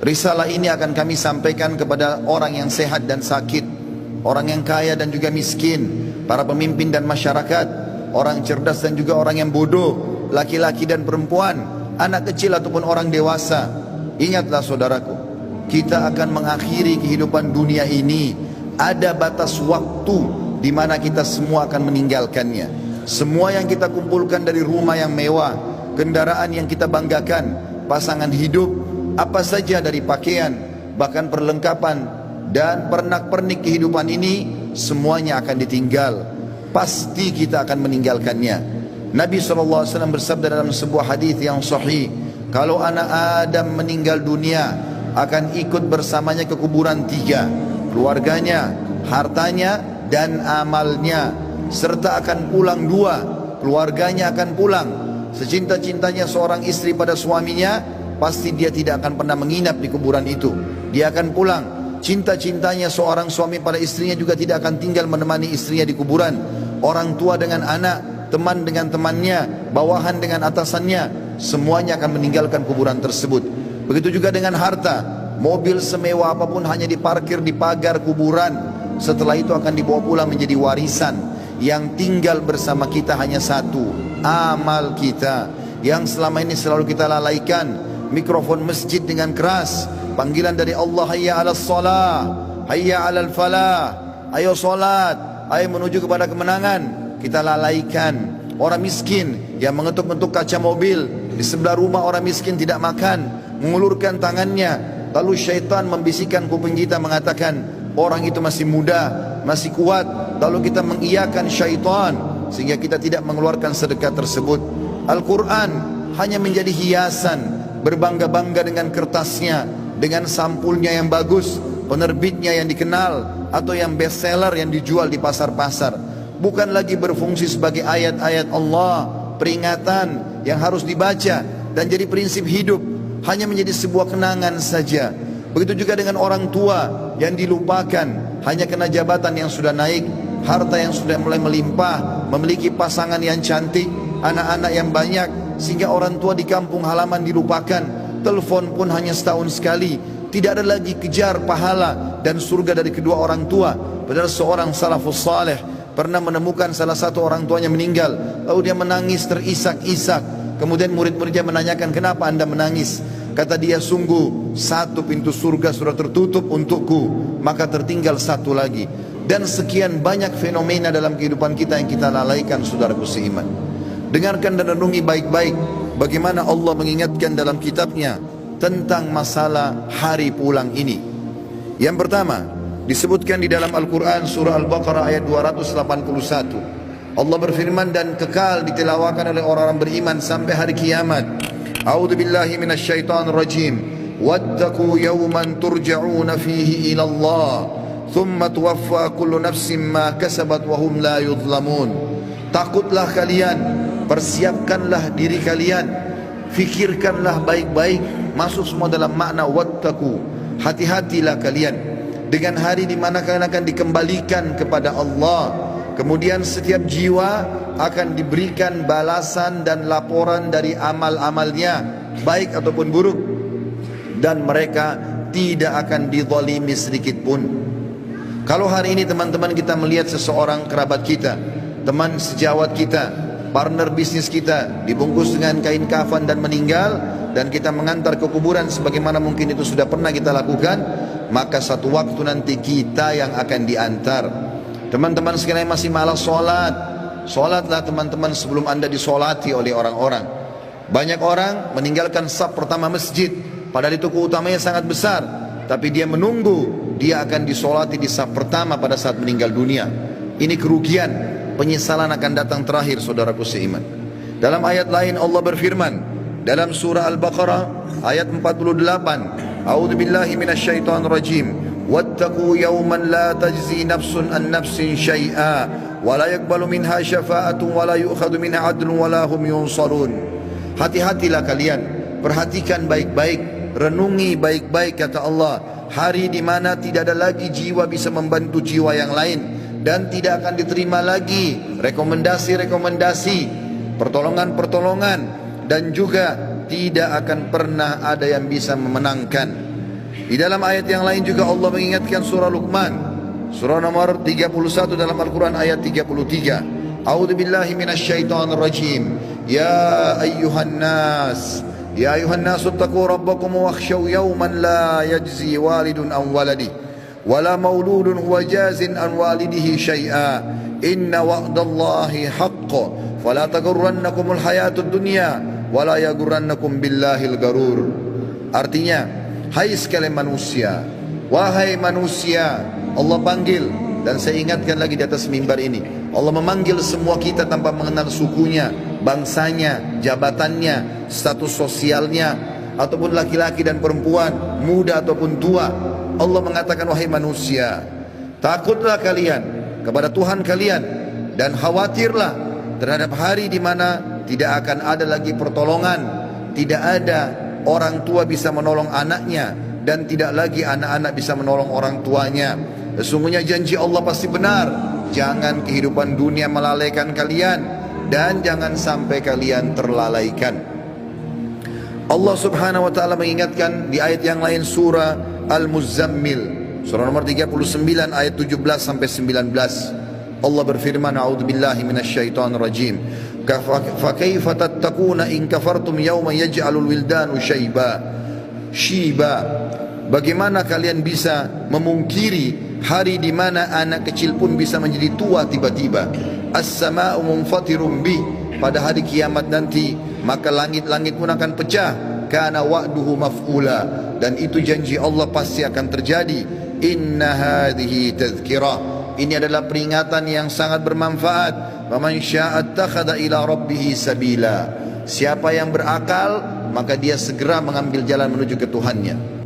Risalah ini akan kami sampaikan kepada orang yang sehat dan sakit, orang yang kaya dan juga miskin, para pemimpin dan masyarakat, orang cerdas dan juga orang yang bodoh, laki-laki dan perempuan, anak kecil ataupun orang dewasa. Ingatlah saudaraku, kita akan mengakhiri kehidupan dunia ini. Ada batas waktu di mana kita semua akan meninggalkannya. Semua yang kita kumpulkan dari rumah yang mewah, kendaraan yang kita banggakan, pasangan hidup, apa saja dari pakaian, bahkan perlengkapan dan pernak-pernik kehidupan ini, semuanya akan ditinggal. Pasti kita akan meninggalkannya. Nabi SAW bersabda dalam sebuah hadis yang sahih, kalau anak Adam meninggal dunia, akan ikut bersamanya ke kuburan tiga: keluarganya, hartanya, dan amalnya. Serta akan pulang dua, keluarganya akan pulang. Secinta-cintanya seorang istri pada suaminya, pasti dia tidak akan pernah menginap di kuburan itu. Dia akan pulang. Cinta-cintanya seorang suami pada istrinya juga tidak akan tinggal menemani istrinya di kuburan. Orang tua dengan anak, teman dengan temannya, bawahan dengan atasannya, semuanya akan meninggalkan kuburan tersebut. Begitu juga dengan harta. Mobil semewah apapun hanya diparkir di pagar kuburan. Setelah itu akan dibawa pulang menjadi warisan. Yang tinggal bersama kita hanya satu, amal kita, yang selama ini selalu kita lalaikan. Mikrofon masjid dengan keras, panggilan dari Allah, hayya 'alas shalah, hayya 'alal falah, ayo salat, ayo menuju kepada kemenangan, kita lalaikan. Orang miskin yang mengetuk-ngetuk kaca mobil di sebelah rumah orang miskin tidak makan, mengulurkan tangannya, lalu syaitan membisikkan kuping kita mengatakan orang itu masih muda, masih kuat, lalu kita mengiyakan syaitan sehingga kita tidak mengeluarkan sedekah tersebut. Al-Quran hanya menjadi hiasan, berbangga-bangga dengan kertasnya, dengan sampulnya yang bagus, penerbitnya yang dikenal, atau yang bestseller yang dijual di pasar-pasar. Bukan lagi berfungsi sebagai ayat-ayat Allah, peringatan yang harus dibaca dan jadi prinsip hidup, hanya menjadi sebuah kenangan saja. Begitu juga dengan orang tua yang dilupakan, hanya kena jabatan yang sudah naik, harta yang sudah mulai melimpah, memiliki pasangan yang cantik, anak-anak yang banyak, sehingga orang tua di kampung halaman dilupakan. Telepon pun hanya setahun sekali. Tidak ada lagi kejar pahala dan surga dari kedua orang tua. Padahal seorang salafus saleh pernah menemukan salah satu orang tuanya meninggal, lalu dia menangis terisak-isak. Kemudian murid-muridnya menanyakan, kenapa anda menangis? Kata dia, sungguh satu pintu surga sudah tertutup untukku, maka tertinggal satu lagi. Dan sekian banyak fenomena dalam kehidupan kita yang kita lalaikan, saudaraku seiman. Dengarkan dan renungi baik-baik bagaimana Allah mengingatkan dalam kitabnya tentang masalah hari pulang ini. Yang pertama disebutkan di dalam Al-Quran surah Al-Baqarah ayat 281. Allah berfirman, dan kekal ditilawakan oleh orang-orang beriman sampai hari kiamat. A'udzu billahi minasyaitonir rajim. Wattaqu yawman turja'una fihi ila Allah, thumma tuwaffa kullu nafsin ma kasabat wa hum la yuzlamun. Takutlah kalian, persiapkanlah diri kalian, fikirkanlah baik-baik, masuk semua dalam makna wattaqu. Hati-hatilah kalian dengan hari di mana kalian akan dikembalikan kepada Allah. Kemudian setiap jiwa akan diberikan balasan dan laporan dari amal-amalnya, baik ataupun buruk, dan mereka tidak akan dizalimi sedikit pun. Kalau hari ini teman-teman kita melihat seseorang kerabat kita, teman sejawat kita, partner bisnis kita dibungkus dengan kain kafan dan meninggal, dan kita mengantar ke kuburan sebagaimana mungkin itu sudah pernah kita lakukan, maka satu waktu nanti kita yang akan diantar. Teman-teman sekalian masih malas sholat, sholatlah teman-teman sebelum anda disolati oleh orang-orang. Banyak orang meninggalkan saf pertama masjid, padahal itu keutamanya sangat besar, tapi dia menunggu dia akan disolati di saf pertama pada saat meninggal dunia. Ini kerugian, penyesalan akan datang terakhir, saudaraku seiman. Dalam ayat lain Allah berfirman dalam surah Al-Baqarah ayat 48, A'udzu billahi minasyaitonir rajim. Wattaqu yawman la tajzi nafsun an nafsin syai'a wa la yaqbalu minha syafa'atun wa la yu'khadhu minha 'adlun wa la hum yunsarun. Hati-hatilah kalian, perhatikan baik-baik, renungi baik-baik, kata Allah, hari di mana tidak ada lagi jiwa bisa membantu jiwa yang lain, dan tidak akan diterima lagi rekomendasi-rekomendasi, pertolongan-pertolongan, dan juga tidak akan pernah ada yang bisa memenangkan. Di dalam ayat yang lain juga Allah mengingatkan surah Luqman, surah nomor 31 dalam Al-Quran ayat 33. A'udzu billahi minasyaitonir rajim. Ya ayyuhan nas, ya ayyuhan nas ittaqu rabbakum wakhshaw yawman la yajzi walidun an waladi wala mauludun huwa jazin an walidihi syai'a. Inna wa'dallahi haqq fala taghurrannakumul hayatud dunya wala yaghurrannakum billahil garur. Artinya, hai sekalian manusia, wahai manusia, Allah panggil, dan saya ingatkan lagi di atas mimbar ini, Allah memanggil semua kita tanpa mengenal sukunya, bangsanya, jabatannya, status sosialnya, ataupun laki-laki dan perempuan, muda ataupun tua. Allah mengatakan, wahai manusia, takutlah kalian kepada Tuhan kalian dan khawatirlah terhadap hari di mana tidak akan ada lagi pertolongan, tidak ada orang tua bisa menolong anaknya, dan tidak lagi anak-anak bisa menolong orang tuanya. Sesungguhnya janji Allah pasti benar. Jangan kehidupan dunia melalaikan kalian, dan jangan sampai kalian terlalaikan. Allah subhanahu wa ta'ala mengingatkan di ayat yang lain, surah Al-Muzammil, surah nomor 39 ayat 17 sampai 19. Allah berfirman, a'udzubillahi minasyaitonir rajim. Fa kaifa tattaquna in kafartum yawma yaj'alul wildanu shiba. Bagaimana kalian bisa memungkiri hari di mana anak kecil pun bisa menjadi tua tiba-tiba? As-sama'u munfatirum bih, pada hari kiamat nanti maka langit-langit pun akan pecah. Kana wa'duhu maf'ula, dan itu janji Allah pasti akan terjadi. Inna hadhihi tadhkirah, ini adalah peringatan yang sangat bermanfaat. Faman syaa'a ittakhadha ila rabbih sabila, siapa yang berakal maka dia segera mengambil jalan menuju ke Tuhannya.